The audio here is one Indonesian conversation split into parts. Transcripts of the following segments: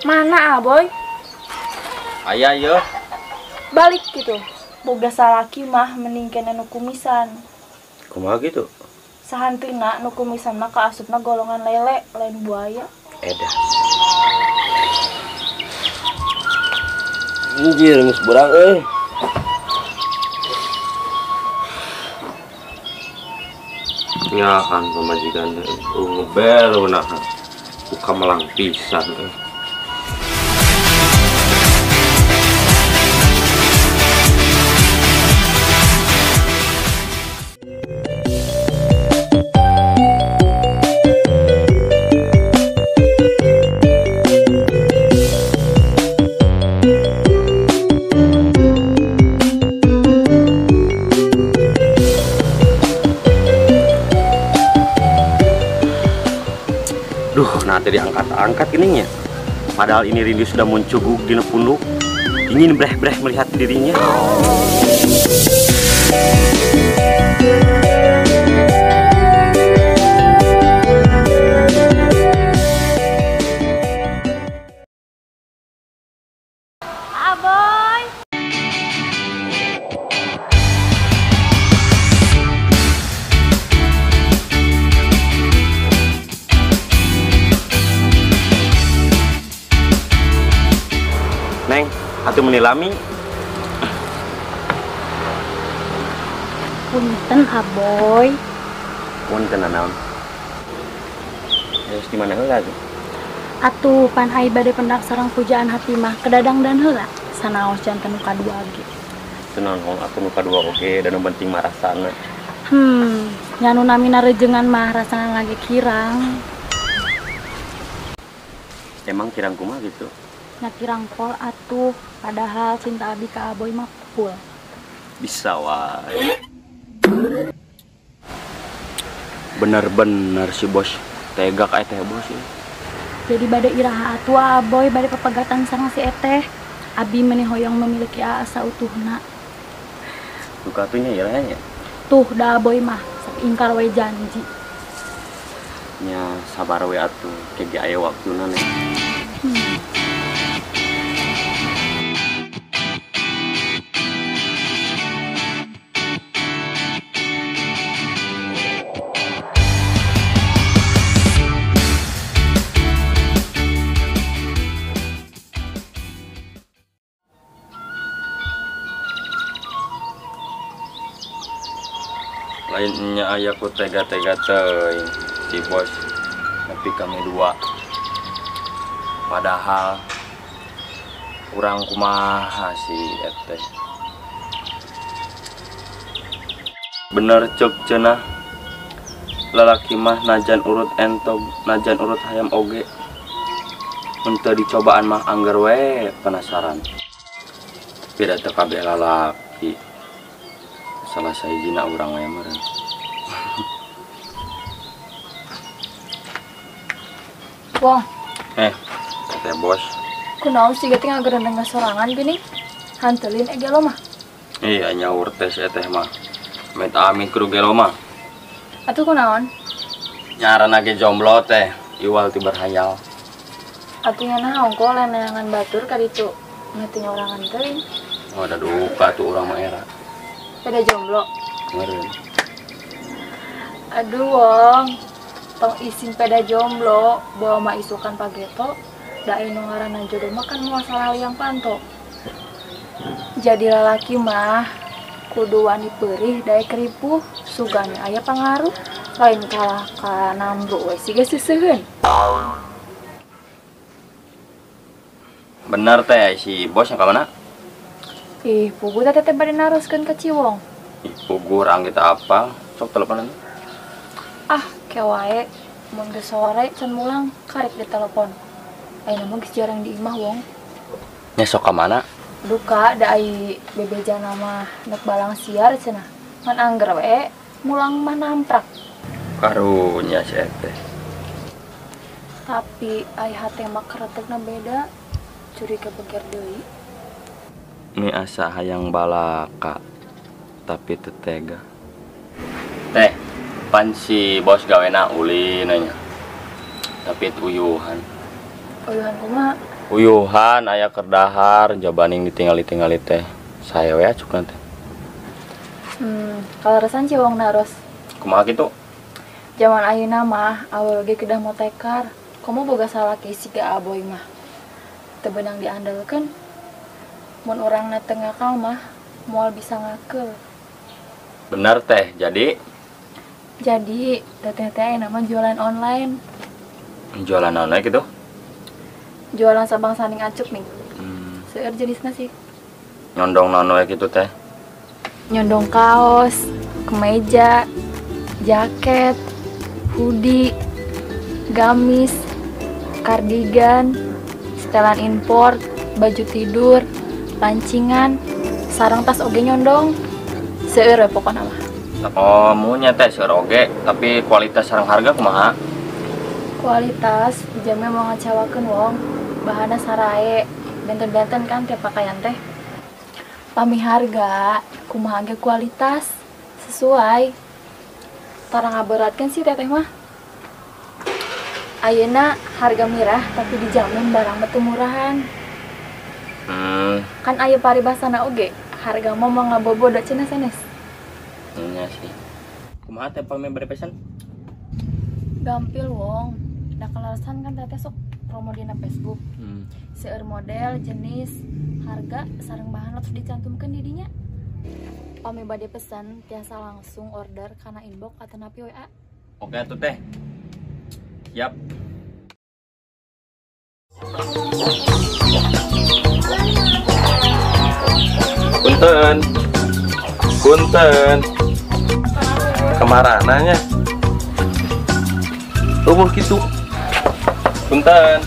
Mana Aboy? Ayah yo. Balik gitu. Boga salaki mah mending kena nu kumisan. Kumaha gitu? Sahantina nu kumisan mah kaasupna golongan lele, lain buaya. Edah. Anjir, geus berang euy. Ya kan pemajikan ngeber unaha. Buka melang pisan euy. Duh, nanti diangkat-angkat ininya. Padahal ini rindu sudah muncuguk di punduk. Ingin breh-breh melihat dirinya. Aboy. Neng, atuh menilami. Punten Aboy. Punten naon. Terus di mana heula tuh? Atuh pan ai bade pendak sareng pujaan hati mah kedadang dan heula. Sanaos janten nu kadua ge. Teu naon atuh nu kadua oge dan nu penting mah rasana. Nyanu namina rejengan mah rasana lagi kirang. Emang kirang kumaha gitu? Nya kirang pol atuh, padahal cinta abi ka Aboy mah full. Bisa wae. Bener-bener si bos tega ka teh bos ya. Jadi bade iraha atuh Aboy bade pepegatan sareng si eteh. Abi meuni hoyong memiliki asa utuhna. Duka atunya irahnya. Tuh da Aboy mah sok ingkar we janji. Nya sabar we atuh kege aya waktuna nih. Lainnya ayah ku tega-tega teuing si bos tapi kami dua padahal kurang kumaha si eteh bener cek cenah lalaki mah najan urut entog najan urut hayam oge untuk dicobaan mah anggar we penasaran beda teu kabeh lalaki salah sahijina urang we meureun. Wong, Teh bos. kunaon sih geuting ngagereneng sorangan gini? Hantelin gelo mah. Iya nyaur teh si teh mah. Amit amit kudu gelo mah. Atuh kunaon? Nyaran ge jomblo teh, iwal ti berhayal. Atuh nya naon kok leneangan batur ka ditu. Ngeuting orangan teuing. Oh ada duka tuh urang mah era. Beda jomblo. Meureun. Aduh Wong, tong isin peda jomblo bawa mah isukan pageto da anu ngaranna jodoh mah kan masalah yang panto. Jadi lalaki mah kudu wani peurih dae keripuh sugane aya pangaruh lain kalah ka nambru we siga seuseheun. Bener teh si bos yang ka mana? Ih, pugu teh bade naroskeun ka Ciwong. Pugur kita apa? Sok teleponan. Ah, kewae mun geus sore can mulang karek di telepon. Ayeuna mah geus jarang di imah Wong. Nya sok ka mana? Duka da ai bebejana mah nek balang siar cenah. Ngan angger we mulang mah namprak. Karunya si teh. Tapi ai hate mah karetegna beda. Curi kepikir deui. Ini asa hayang balaka tapi teu tega. Teh, pan si bos gawena uli nanya. Tapi tuyuhan. Uyuhan kumaha? Uyuhan aya kerdahar jabaning ditinggali-tingali teh. Saya we acuk nanti. Kalau resan ciwong naros. Kumaha kitu? Zaman ayeuna mah awal ge kedah mau tekar. Komo boga salaki siga aboy mah. Teu beunang diandalkeun. Mun urangna teu ngakal mah moal bisa ngakeul. Bener teh. Jadi teteh teh nama jualan online. jualan online gitu. Jualan sabang saning acuk nih. Seueur jenisna sih. Nyondong nono gitu teh. Nyondong kaos, kemeja, jaket, hoodie, gamis, kardigan, setelan import, baju tidur, lancingan, sarung tas oge nyondong. Seueur we pokona mah. Oh, munya teh seueur oge, tapi kualitas sareng harga kumaha? Kualitas jamnya mau ngacawakeun wong. Bahanna sarae, benten-benten kan tiap pakaian teh. Pami harga, kumaha ge kualitas sesuai. Tara ngaberatkeun sih teteh mah. Ayeuna harga mirah tapi dijamin barang betu murahan. Kan aya paribasana oge, harga mah mau ngabobodo cenah sanes. Iya sih. Kumaha teh pami bari pesan? Gampil wong. Da kalarasan kan teteh sok promo dina Facebook. Seueur model, jenis, harga, sareng bahan terus dicantumkeun di dinya. Pami bade pesan tiasa langsung order kana inbox atau napi WA. Oke atuh teh. Siap. Punten. Punten. Kemarananya? Rubuh gitu. Punten.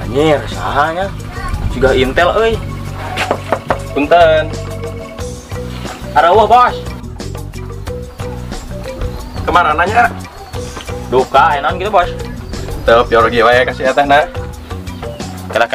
Anjir, sahanya? Juga Intel euy. Punten. Arawuh, Bos. Kemana nanya? Duka, enak gitu, Bos. Tuh, pior lagi wae kasih teh nah. Kera.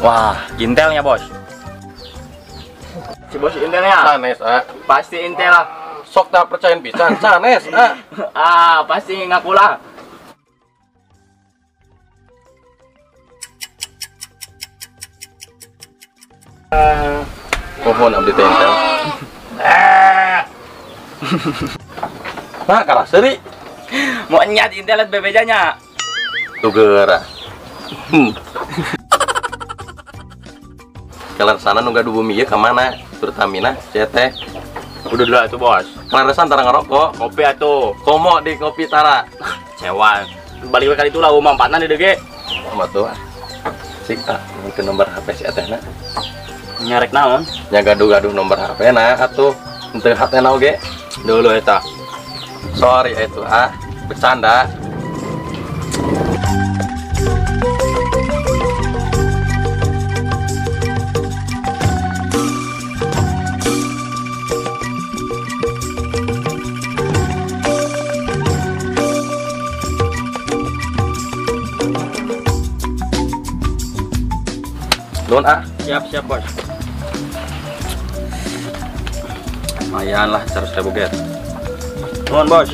Wah, Intelnya, Bos. Si Bos Intelnya? Sanes, Pasti Intel lah. sok tak percaya pisan, sanes, Pasti ngaku lah. Mohon abdi teh Intel. Nah, kalah seri. Mau nyat Intel bebejanya. Tugera. Kelar sana nunggu bumi ya kemana? Pertamina, CT. Udah dulu atuh, Bos. Kelar sana tara ngerokok. Kopi atuh. Komo di kopi tara. Cewan. Balik kali itu lah mampatna di dege. Sama tuh. Sik mungkin nomor HP si Atehna. Nyarek naon? Nya gaduh-gaduh nomor HP na atuh. Henteu hatena oge. Dulu eta. Sorry itu bercanda. Don Siap, Bos. Lumayan lah 100.000 get. Nuhun, Bos.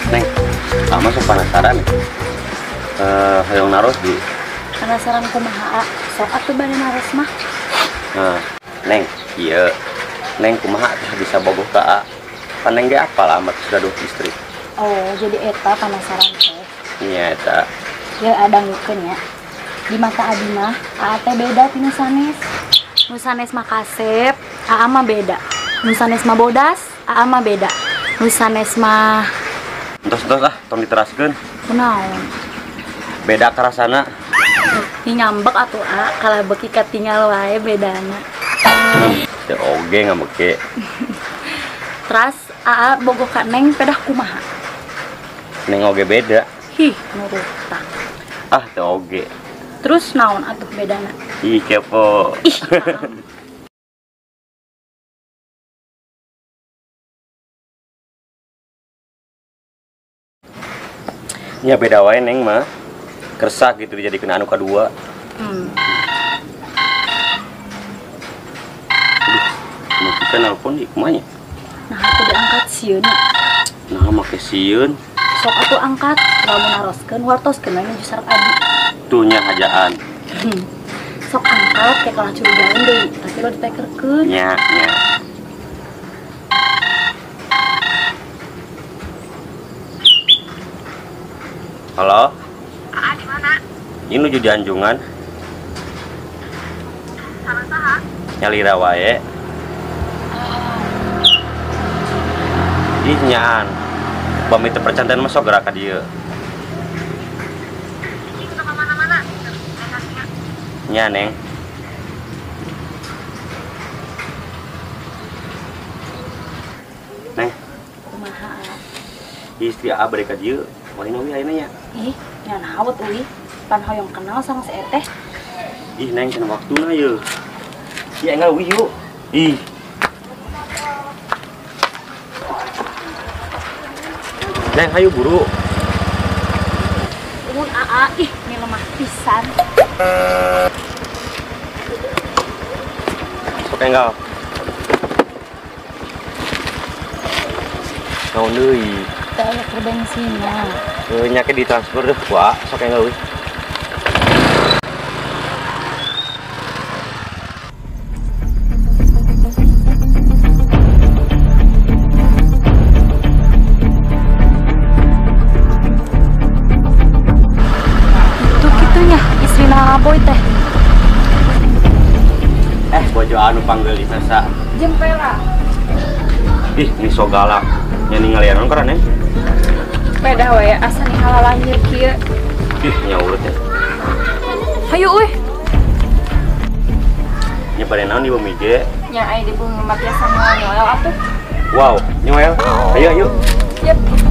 Neng, masuk penasaran nih. Hayong naros di. Penasaran kumaha? Sok atuh bade naros mah. Neng, iya. Neng kumaha bisa bogoh ka A. Paneng ge apal amat gaduh istri. Oh, jadi eta penasaran teh. Iya eta. Ya ada ngukeun ya. Di mata abi mah AA teh beda tina sanes. Nu sanes mah kasep, AA mah beda. Nu sanes mah bodas, AA mah beda. Nu sanes mah Terus lah, tong diteraskeun. kunaon? Beda karasana. Ini ngambek atuh A, kalau beki katinggal wae bedana. Teu oge ngambeke. Terus AA bogo ka Neng pedah kumaha? Neng oge beda. Hih, nurutan. Ah, teu oge. Terus naon atuh bedana? Ih, kepo. Ih, Ya beda wae Neng mah. Kersah gitu dijadikeun anu kadua. Mau kita nelpon di kumanya. nah atuh diangkat sieun. Nah, make sieun. Sok atuh angkat, lamun naroskeun wartoskeun we nuju sareng Adi. Tuh nya hajaan. Sok angkat kayak kalah curigaan deui, tapi lo ditekerkeun. Nya. Halo? Di mana? Ini nuju di Anjungan. Sama saha? Nyalira wae. Ih nyaan. Pamit percantian mah sok gerak ka dieu. Itu ke mana-mana. Nya Neng. Neng, Kumaha? istri A bade ka dieu. Walina we ayeuna nya. Ih, nya naon euy? Pan hoyong kenal sama si Eteh. Ih Neng cenah waktuna ye. Ya enggak wi yuk. Ih. Neng hayu buru. Umun AA, ih, ini lemah pisan. Sok enggak. Naon deui? Teh aya ke bensinnya. Nya ke ditransfer deh, Wak. Sok enggak we. Itu kitunya, istrina Boy teh. Bojo anu panggil di Sasa. Jempera. Ih, ini so galak. Nya ningalian keren Neng. Peda we asa nih halalanjir kieu. Ih, nya urut ya. Hayu euy. Nya pada naon di bumi ge. Nya aya di bumi mah biasa nyoel atuh. Wow, nyoel. Ayo, ayo. Yep.